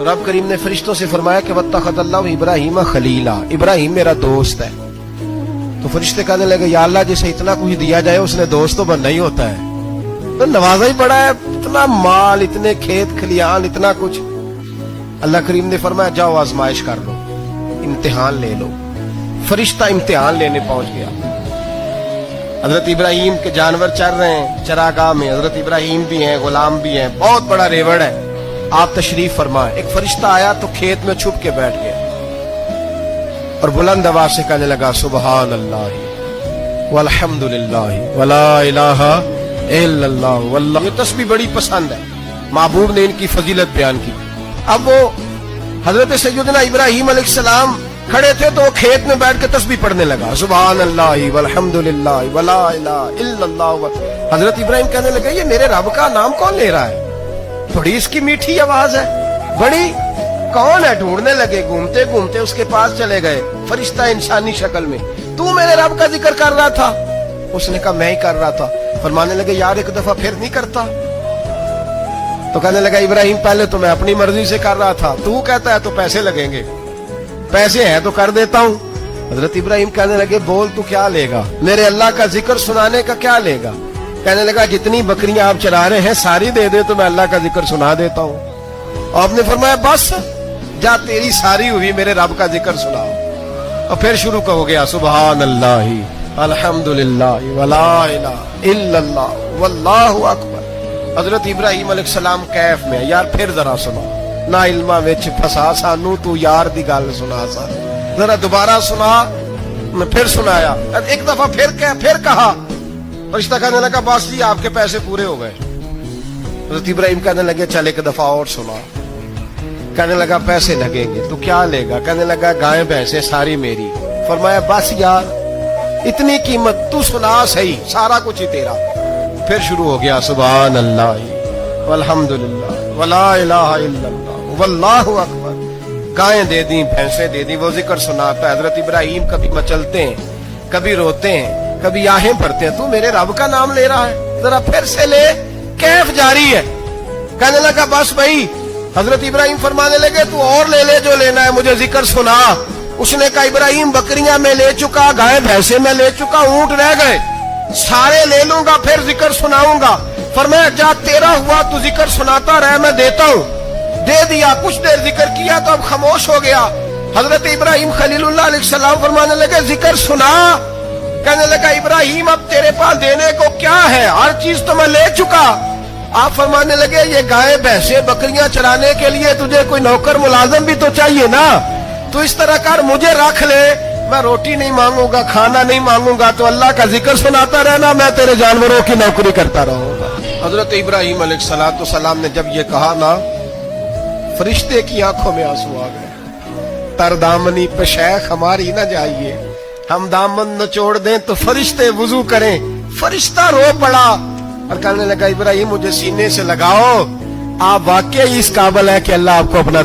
تو رب کریم نے فرشتوں سے فرمایا کہ وَاتَّخَذَ ابراہیم خلیلا، ابراہیم میرا دوست ہے۔ تو فرشتے کہنے لگے یا اللہ جسے اتنا کچھ دیا جائے اس نے دوست تو بننا ہی ہوتا ہے، تو نوازا ہی پڑا ہے، اتنا مال، اتنے کھیت کھلیان، اتنا کچھ۔ اللہ کریم نے فرمایا جاؤ آزمائش کر لو، امتحان لے لو۔ فرشتہ امتحان لینے پہنچ گیا۔ حضرت ابراہیم کے جانور چر رہے ہیں چراگاہ میں، حضرت ابراہیم بھی ہیں، غلام بھی ہیں، بہت بڑا ریوڑ ہے۔ آپ تشریف فرمائیں۔ ایک فرشتہ آیا تو کھیت میں چھپ کے بیٹھ گیا اور بلند آواز سے کہنے لگا سبحان اللہ والحمد للہ ولا الہ الا اللہ واللہ۔ یہ تسبیح بڑی پسند ہے، محبوب نے ان کی فضیلت بیان کی۔ اب وہ حضرت سیدنا ابراہیم علیہ السلام کھڑے تھے تو وہ کھیت میں بیٹھ کے تسبیح پڑھنے لگا سبحان اللہ والحمد للہ ولا الہ الا اللہ۔ حضرت ابراہیم کہنے لگے یہ میرے رب کا نام کون لے رہا ہے؟ بڑی اس کی میٹھی آواز ہے، بڑی، کون ہے؟ ڈھونڈنے لگے، گھومتے گھومتے اس کے پاس چلے گئے، فرشتہ انسانی شکل میں۔ تو میرے رب کا ذکر کر رہا تھا؟ اس نے کہا میں ہی کر رہا تھا۔ فرمانے لگے یار ایک دفعہ پھر نہیں کرتا؟ تو کہنے لگا ابراہیم پہلے تو میں اپنی مرضی سے کر رہا تھا، تو کہتا ہے تو پیسے لگیں گے، پیسے ہیں تو کر دیتا ہوں۔ حضرت ابراہیم کہنے لگے بول تو کیا لے گا؟ میرے اللہ کا ذکر سنانے کا کیا لے گا؟ کہنے لگا جتنی بکریاں آپ چرا رہے ہیں ساری دے دے تو میں اللہ کا ذکر سنا دیتا ہوں۔ آپ نے فرمایا بس جا تیری ساری ہوئی، میرے رب کا ذکر سناؤ۔ اور پھر شروع ہو گیا سبحان اللہ الحمدللہ ولا الہ الا اللہ واللہ اکبر۔ حضرت ابراہیم علیہ السلام کیف میں، یار پھر ذرا سنا، نا علما وچ پھسا سانو، تو یار دی گل سنا سا، ذرا دوبارہ سنا۔ میں پھر سنایا، ایک دفعہ پھر کہا۔ فرشتہ کہنے لگا بس جی آپ کے پیسے پورے ہو گئے۔ حضرت ابراہیم کہنے لگے چل ایک دفعہ اور سنا۔ کہنے لگا پیسے لگیں گے تو کیا لے گا؟ کہنے لگا گائیں بھینسیں ساری میری۔ فرمایا بس یار اتنی قیمت، تو سنا صحیح، سارا کچھ ہی تیرا۔ پھر شروع ہو گیا سبحان اللہ والحمدللہ ولا الہ الا اللہ واللہ اکبر۔ گائیں دے دیں، بھینسیں دے دیں، وہ ذکر سناتا ہے۔ حضرت ابراہیم کبھی مچلتے ہیں، کبھی روتے ہیں، کبھی آہیں بھرتے ہیں، تو میرے رب کا نام لے رہا ہے، ذرا پھر سے لے۔ کیف جاری ہے۔ کہنے لگا بس بھائی۔ حضرت ابراہیم فرمانے لگے تو اور لے لے جو لینا ہے، مجھے ذکر سنا۔ اس نے کہا ابراہیم بکریاں میں لے چکا، گائے بھینسے میں لے چکا، اونٹ رہ گئے، سارے لے لوں گا پھر ذکر سناؤں گا۔ فرمایا جا تیرا ہوا تو ذکر سناتا رہ، میں دیتا ہوں۔ دے دیا، کچھ دیر ذکر کیا تو اب خاموش ہو گیا۔ حضرت ابراہیم خلیل اللہ علیہ السلام فرمانے لگے ذکر سنا۔ کہنے لگا ابراہیم اب تیرے پاس دینے کو کیا ہے؟ ہر چیز تو میں لے چکا۔ آپ فرمانے لگے یہ گائے بھینسیں بکریاں چرانے کے لیے تجھے کوئی نوکر ملازم بھی تو چاہیے نا، تو اس طرح کر مجھے رکھ لے، میں روٹی نہیں مانگوں گا، کھانا نہیں مانگوں گا، تو اللہ کا ذکر سناتا رہنا، میں تیرے جانوروں کی نوکری کرتا رہوں گا۔ حضرت ابراہیم علیہ السلام نے جب یہ کہا نا، فرشتے کی آنکھوں میں آنسو آ گئے۔ تر دامنی پہ شیخ ہماری نہ جائیے، ہم دامن نہ چھوڑ دیں تو فرشتے وضو کریں۔ فرشتہ رو پڑا اور کہنے لگا ابراہیم مجھے سینے سے لگاؤ، آپ واقعی اس قابل ہے کہ اللہ آپ کو اپنا